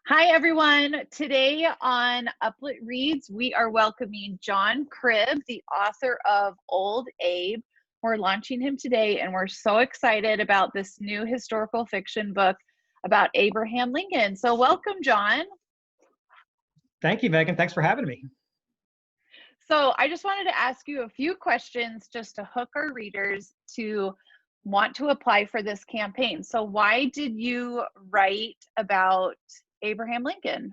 Hi, everyone. Today on Uplit Reads, we are welcoming John Cribb, the author of Old Abe. We're launching him today, and we're so excited about this new historical fiction book about Abraham Lincoln. So welcome, John. Thank you, Megan. Thanks for having me. So I just wanted to ask you a few questions just to hook our readers to want to apply for this campaign. So why did you write about Abraham Lincoln?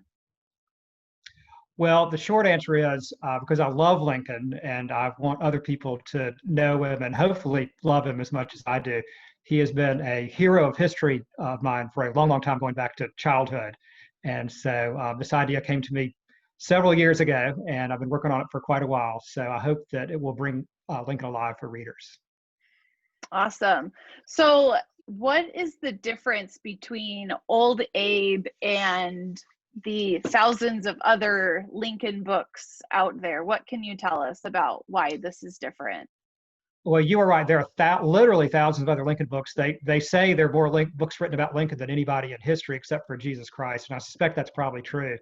Well, the short answer is because I love Lincoln and I want other people to know him and hopefully love him as much as I do. He has been a hero of history of mine for a long, long time, going back to childhood. And so this idea came to me several years ago, and I've been working on it for quite a while. So I hope that it will bring Lincoln alive for readers. Awesome. So what is the difference between Old Abe and the thousands of other Lincoln books out there? What can you tell us about why this is different? Well, you are right. There are literally thousands of other Lincoln books. They say there are more books written about Lincoln than anybody in history except for Jesus Christ, and I suspect that's probably true.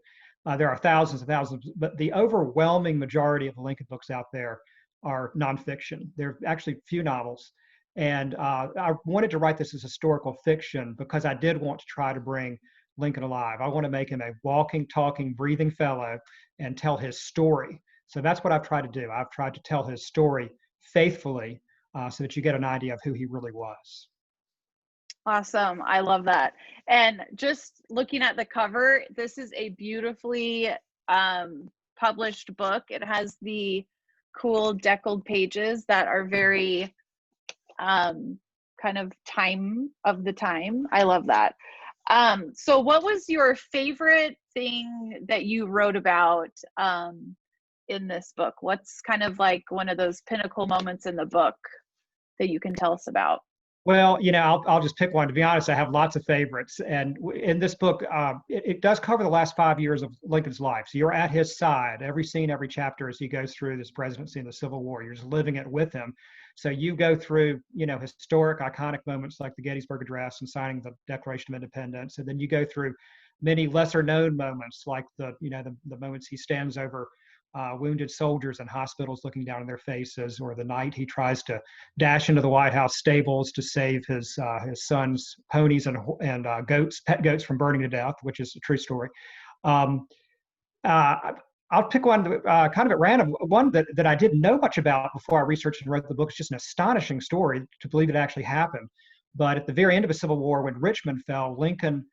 There are thousands and thousands, but the overwhelming majority of the Lincoln books out there are nonfiction. There are actually few novels, and I wanted to write this as historical fiction because I did want to try to bring Lincoln alive. I want to make him a walking, talking, breathing fellow and tell his story. So that's what I've tried to do. I've tried to tell his story faithfully so that you get an idea of who he really was. Awesome. I love that. And just looking at the cover, this is a beautifully published book. It has the cool deckled pages that are very kind of time of the time. I love that. So what was your favorite thing that you wrote about in this book? What's kind of like one of those pinnacle moments in the book that you can tell us about? Well, I'll just pick one. To be honest, I have lots of favorites. And in this book, it does cover the last 5 years of Lincoln's life. So you're at his side, every scene, every chapter as he goes through this presidency and the Civil War. You're just living it with him. So you go through, historic, iconic moments like the Gettysburg Address and signing the Declaration of Independence. And then you go through many lesser known moments like the moments he stands over wounded soldiers in hospitals looking down in their faces, or the night he tries to dash into the White House stables to save his son's ponies and pet goats from burning to death, which is a true story. Um, I'll pick one kind of at random, one that I didn't know much about before I researched and wrote the book. It's just an astonishing story to believe it actually happened. But at the very end of the Civil War, when Richmond fell, Lincoln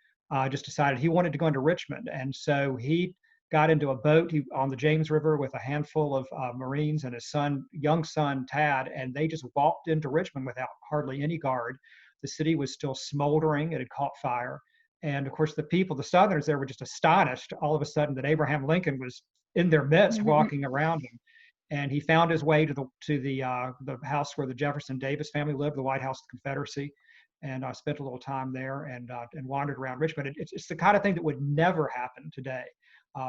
just decided he wanted to go into Richmond. And so he got into a boat on the James River with a handful of Marines and his young son, Tad, and they just walked into Richmond without hardly any guard. The city was still smoldering. It had caught fire. And of course, the Southerners there were just astonished all of a sudden that Abraham Lincoln was in their midst walking around them. And he found his way to the house where the Jefferson Davis family lived, the White House of the Confederacy. And I spent a little time there and wandered around Richmond. It's the kind of thing that would never happen today.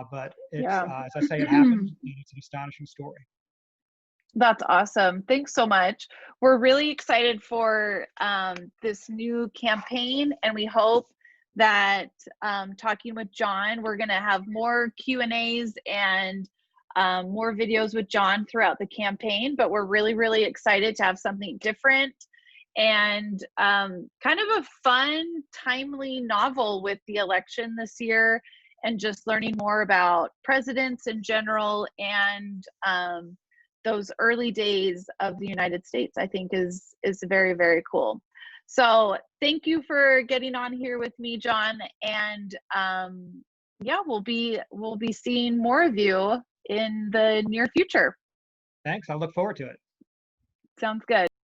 But Yeah. as I say, it happened, and it's an astonishing story. That's awesome. Thanks so much. We're really excited for this new campaign, and we hope that talking with John, we're going to have more Q&As and more videos with John throughout the campaign, but we're really, really excited to have something different and kind of a fun, timely novel with the election this year, and just learning more about presidents in general and those early days of the United States, I think is very, very cool. So thank you for getting on here with me, John. And yeah, we'll be seeing more of you in the near future. Thanks. I look forward to it. Sounds good.